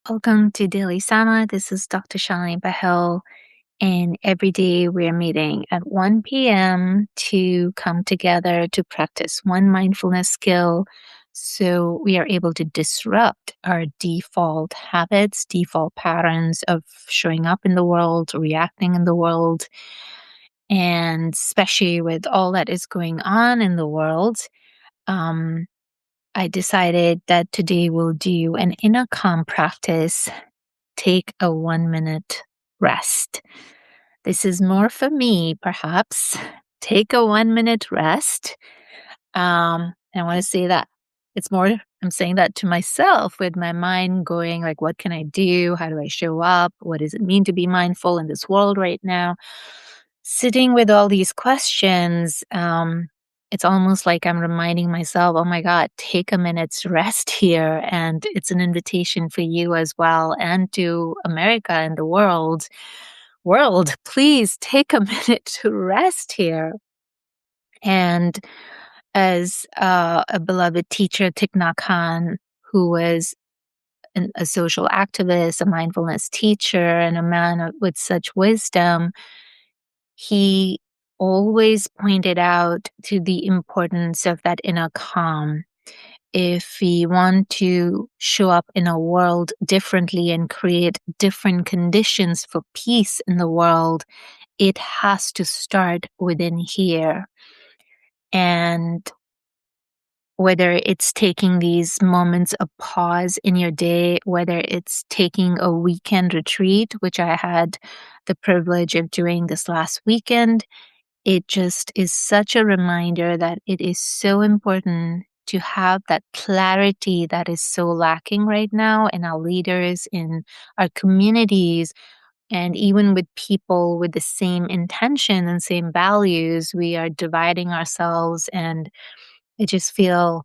Welcome to Daily Sama. This is Dr. Shalini Bahl, and every day we're meeting at 1 p.m. to come together to practice one mindfulness skill so we are able to disrupt our default habits, default patterns of showing up in the world, reacting in the world, and especially with all that is going on in the world. Um, I decided that today we'll do an inner calm practice. Take a 1 minute rest. This is more for me, perhaps. Take a 1 minute rest. I want to say that it's more, I'm saying that to myself with my mind going like, what can I do? How do I show up? What does it mean to be mindful in this world right now? Sitting with all these questions, it's almost like I'm reminding myself, oh my God, take a minute's rest here. And it's an invitation for you as well and to America and the world. World, please take a minute to rest here. And as a beloved teacher, Thich Nhat Hanh, who was a social activist, a mindfulness teacher, and a man with such wisdom, he always pointed out to the importance of that inner calm. If we want to show up in a world differently and create different conditions for peace in the world, it has to start within here. And whether it's taking these moments of pause in your day, whether it's taking a weekend retreat, which I had the privilege of doing this last weekend, it just is such a reminder that it is so important to have that clarity that is so lacking right now in our leaders, in our communities, and even with people with the same intention and same values. We are dividing ourselves, and I just feel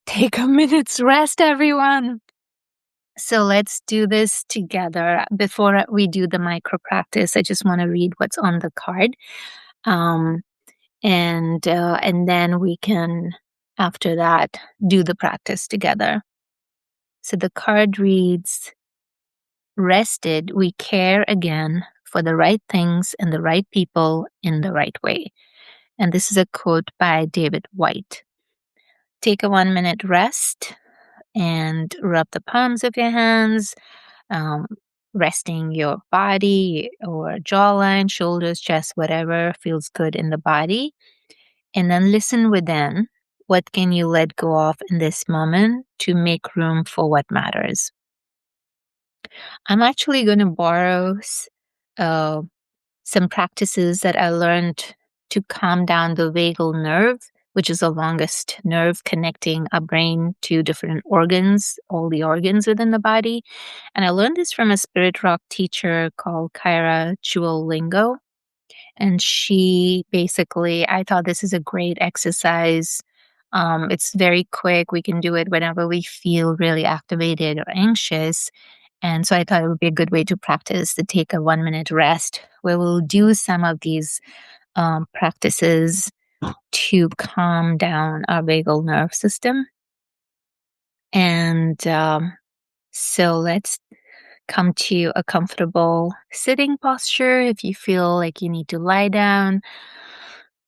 take a minute's rest, everyone. So let's do this together. Before we do the micro practice, I just want to read what's on the card. And then we can, after that, do the practice together. So the card reads, rested, we care again for the right things and the right people in the right way. And this is a quote by David White. Take a 1 minute rest and rub the palms of your hands, um, resting your body or jawline, shoulders, chest, whatever feels good in the body. And then listen within. What can you let go of in this moment to make room for what matters? I'm actually going to borrow uh, some practices that I learned to calm down the vagal nerve, which is the longest nerve connecting a brain to different organs, all the organs within the body. And I learned this from a spirit rock teacher called Kyra Jewel Lingo. And she basically, I thought this is a great exercise. It's very quick. We can do it whenever we feel really activated or anxious. And so I thought it would be a good way to practice to take a 1 minute rest where we'll do some of these practices to calm down our vagal nerve system. And so let's come to a comfortable sitting posture. If you feel like you need to lie down,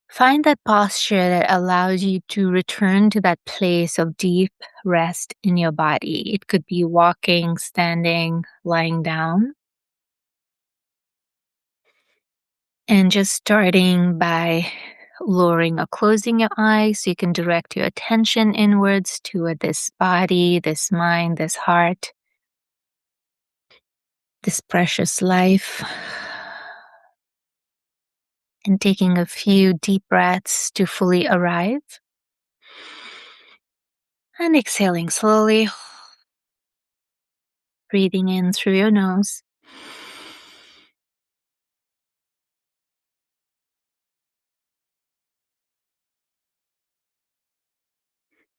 find that posture that allows you to return to that place of deep rest in your body. It could be walking, standing, lying down. And just starting by lowering or closing your eyes so you can direct your attention inwards toward this body, this mind, this heart, this precious life. And taking a few deep breaths to fully arrive. And exhaling slowly, breathing in through your nose.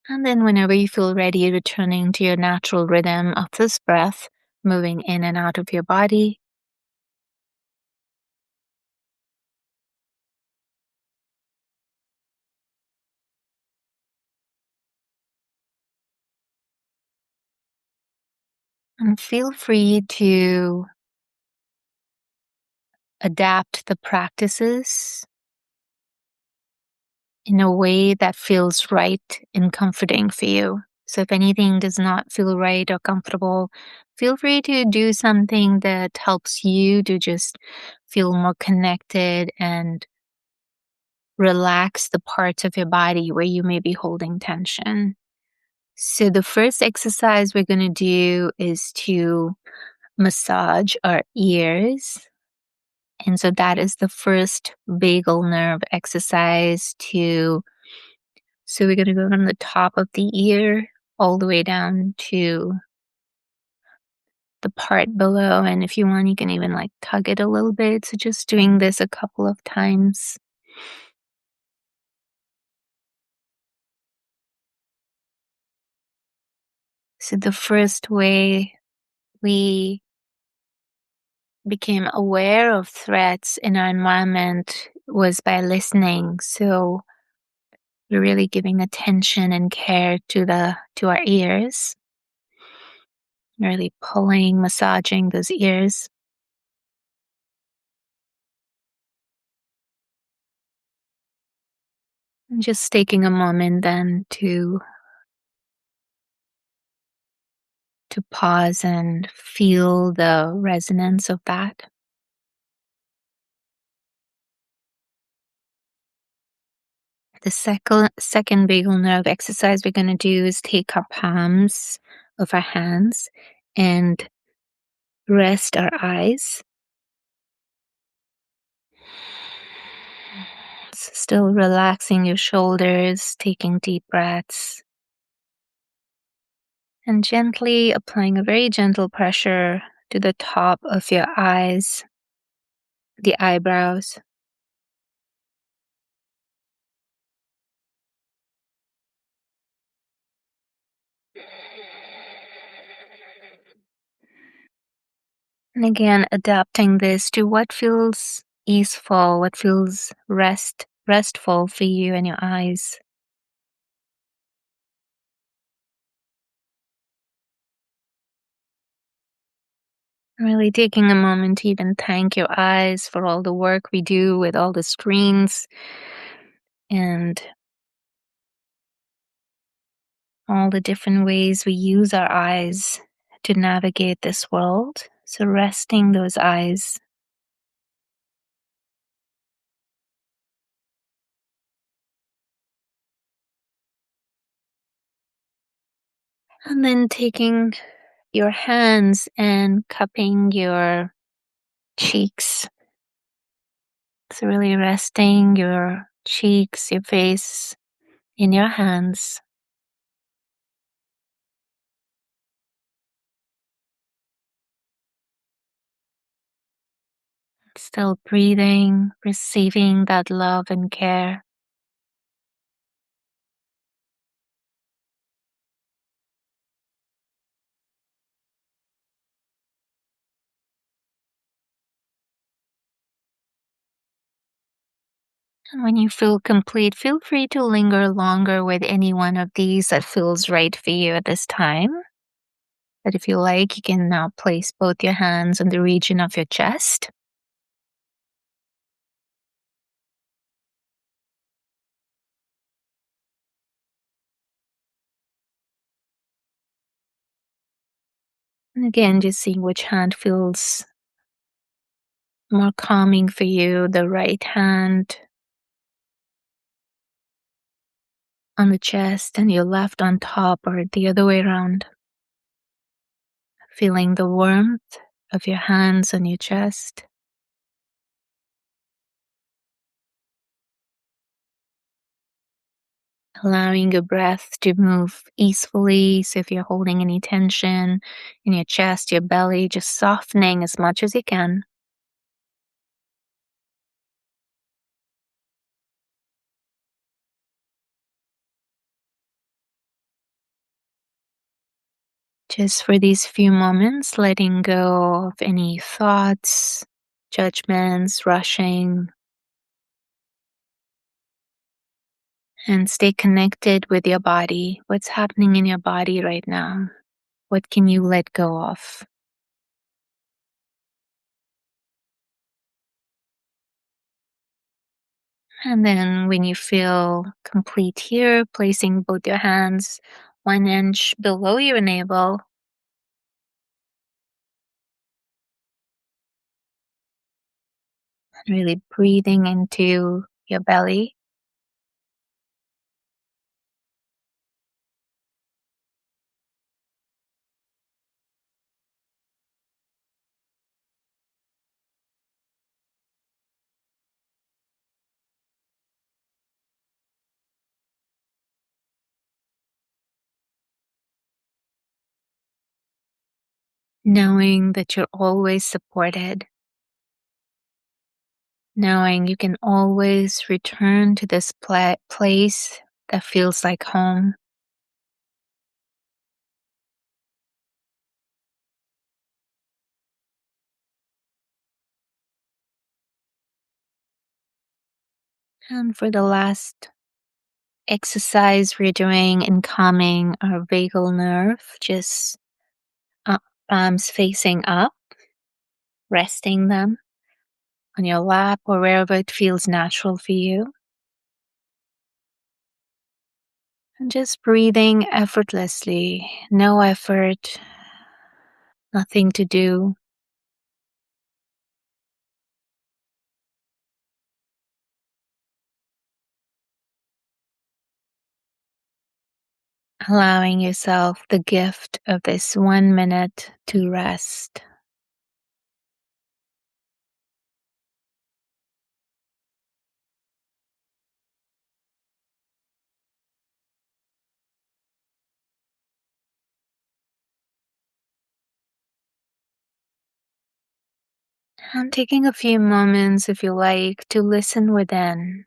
And then whenever you feel ready, returning to your natural rhythm of this breath, moving in and out of your body. And feel free to adapt the practices in a way that feels right and comforting for you. So if anything does not feel right or comfortable, feel free to do something that helps you to just feel more connected and relax the parts of your body where you may be holding tension. So the first exercise we're going to do is to massage our ears. And so that is the first vagal nerve exercise to, so we're going to go from the top of the ear all the way down to the part below. And if you want, you can even like tug it a little bit. So just doing this a couple of times. So the first way we became aware of threats in our environment was by listening. So we're really giving attention and care to our ears, really pulling, massaging those ears. And just taking a moment then to pause and feel the resonance of that. The second vagal nerve exercise we're going to do is take our palms of our hands and rest our eyes. Still relaxing your shoulders, taking deep breaths, and gently applying a very gentle pressure to the top of your eyes, the eyebrows. And again, adapting this to what feels easeful, what feels restful for you and your eyes. Really taking a moment to even thank your eyes for all the work we do with all the screens and all the different ways we use our eyes to navigate this world. So resting those eyes. And then taking your hands and cupping your cheeks. So really resting your cheeks, your face in your hands. Still breathing, receiving that love and care. And when you feel complete, feel free to linger longer with any one of these that feels right for you at this time. But if you like, you can now place both your hands on the region of your chest. And again, just seeing which hand feels more calming for you, the right hand on the chest and your left on top, or the other way around. Feeling the warmth of your hands on your chest. Allowing your breath to move easily. So if you're holding any tension in your chest, your belly, just softening as much as you can. Just for these few moments, letting go of any thoughts, judgments, rushing, and stay connected with your body. What's happening in your body right now? What can you let go of? And then when you feel complete here, placing both your hands 1 inch below your navel, really breathing into your belly. Knowing that you're always supported, knowing you can always return to this place that feels like home. And for the last exercise we're doing in calming our vagal nerve, just palms facing up, resting them on your lap or wherever it feels natural for you. And just breathing effortlessly, no effort, nothing to do. Allowing yourself the gift of this 1 minute to rest. And taking a few moments, if you like, to listen within.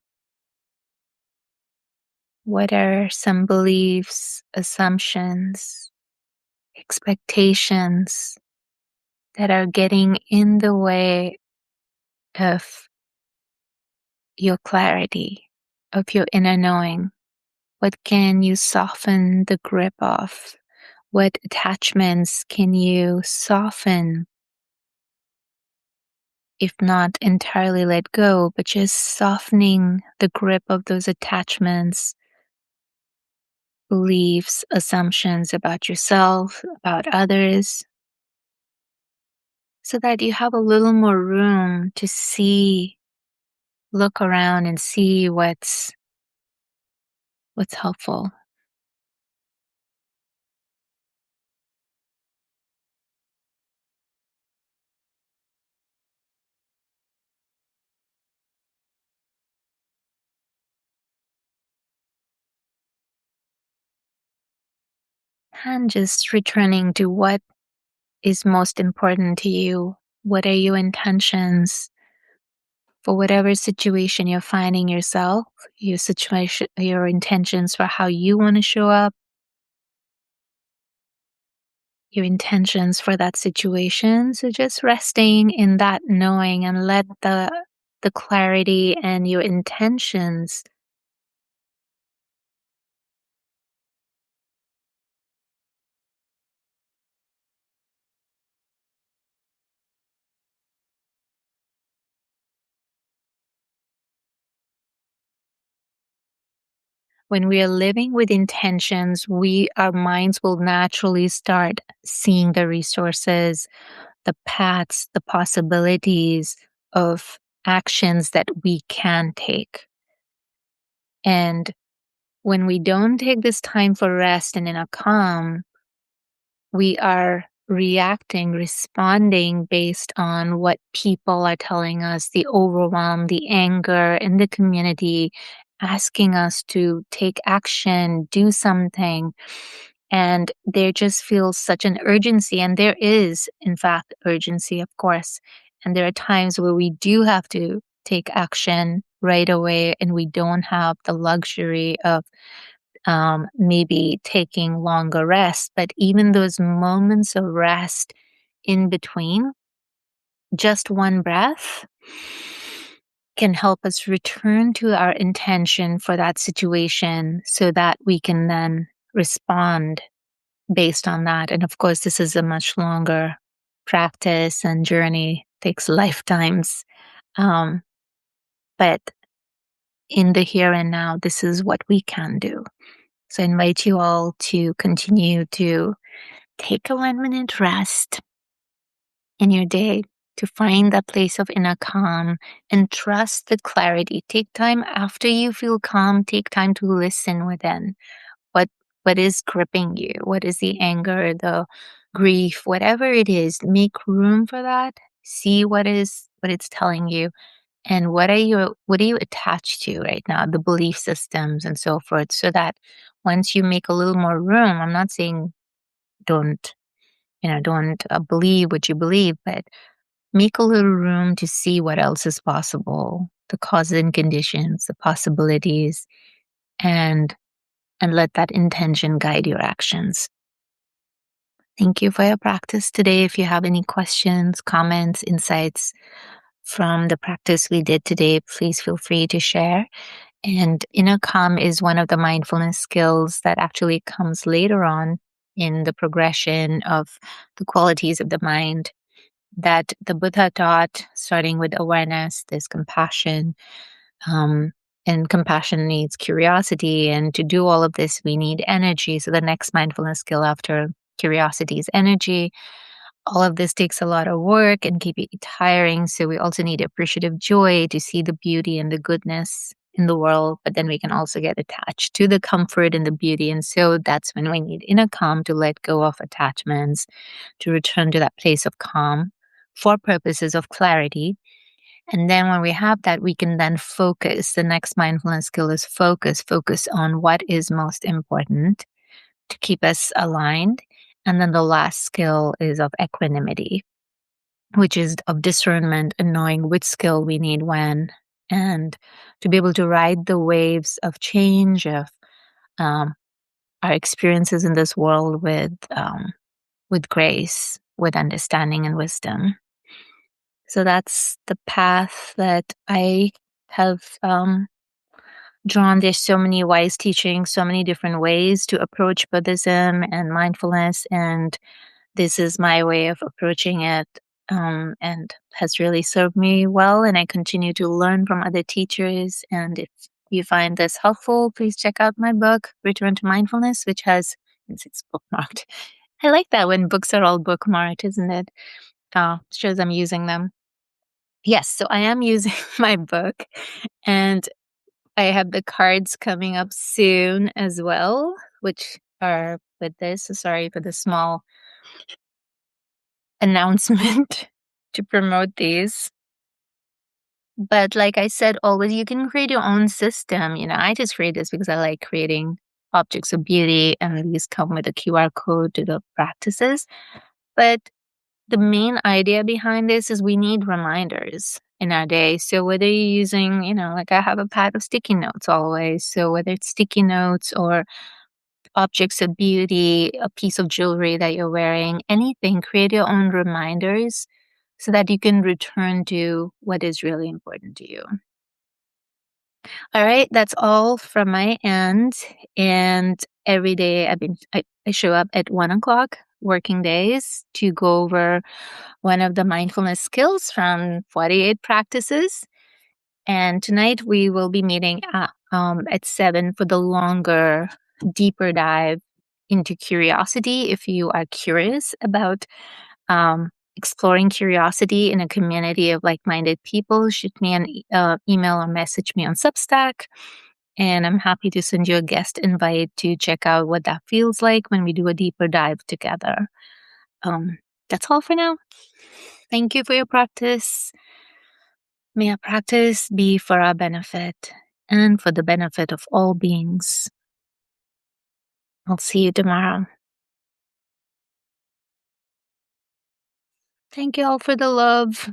What are some beliefs, assumptions, expectations that are getting in the way of your clarity, of your inner knowing? What can you soften the grip of? What attachments can you soften, if not entirely let go, but just softening the grip of those attachments, beliefs, assumptions about yourself, about others, so that you have a little more room to see, look around and see what's helpful. And just returning to what is most important to you. What are your intentions for whatever situation you're finding yourself, your situation, your intentions for how you want to show up, your intentions for that situation. So just resting in that knowing and let the clarity and your intentions when we are living with intentions, our minds will naturally start seeing the resources, the paths, the possibilities of actions that we can take. And when we don't take this time for rest and in a calm, we are reacting, responding based on what people are telling us, the overwhelm, the anger in the community, asking us to take action, do something. And there just feels such an urgency. And there is, in fact, urgency, of course. And there are times where we do have to take action right away, and we don't have the luxury of maybe taking longer rest. But even those moments of rest in between, just one breath can help us return to our intention for that situation so that we can then respond based on that. And of course, this is a much longer practice and journey, takes lifetimes. Um, but in the here and now, this is what we can do. So I invite you all to continue to take a 1 minute rest in your day, to find that place of inner calm and trust the clarity. Take time after you feel calm, take time to listen within. What what is gripping you? What is the anger, the grief, whatever it is, make room for that. See what it's telling you, and what are you attached to right now, the belief systems and so forth, so that once you make a little more room, I'm not saying don't, don't believe what you believe, but make a little room to see what else is possible, the causes and conditions, the possibilities, and let that intention guide your actions. Thank you for your practice today. If you have any questions, comments, insights from the practice we did today, please feel free to share. And inner calm is one of the mindfulness skills that actually comes later on in the progression of the qualities of the mind that the Buddha taught, starting with awareness, there's compassion, um, and compassion needs curiosity. And to do all of this, we need energy. So the next mindfulness skill after curiosity is energy. All of this takes a lot of work and can be tiring. So we also need appreciative joy to see the beauty and the goodness in the world. But then we can also get attached to the comfort and the beauty. And so that's when we need inner calm to let go of attachments, to return to that place of calm for purposes of clarity. And then when we have that, we can then focus. The next mindfulness skill is focus. Focus on what is most important to keep us aligned. And then the last skill is of equanimity, which is of discernment and knowing which skill we need when, and to be able to ride the waves of change, of um, our experiences in this world with grace, with understanding and wisdom. So that's the path that I have drawn. There's so many wise teachings, so many different ways to approach Buddhism and mindfulness, and this is my way of approaching it, and has really served me well. And I continue to learn from other teachers. And if you find this helpful, please check out my book, Return to Mindfulness, which has, it's bookmarked. I like that when books are all bookmarked, isn't it? Shows I'm using them. Yes, so I am using my book, and I have the cards coming up soon as well, which are with this. So sorry for the small announcement to promote these. But like I said, always you can create your own system. I just create this because I like creating objects of beauty, and these come with a QR code to the practices. But the main idea behind this is we need reminders in our day. So whether you're using, like I have a pad of sticky notes always. So whether it's sticky notes or objects of beauty, a piece of jewelry that you're wearing, anything, create your own reminders so that you can return to what is really important to you. All right, that's all from my end. And every day I show up at 1 o'clock working days to go over one of the mindfulness skills from 48 practices. And tonight we will be meeting at 7 for the longer, deeper dive into curiosity. If you are curious about exploring curiosity in a community of like-minded people, shoot me an email or message me on Substack. And I'm happy to send you a guest invite to check out what that feels like when we do a deeper dive together. That's all for now. Thank you for your practice. May our practice be for our benefit and for the benefit of all beings. I'll see you tomorrow. Thank you all for the love.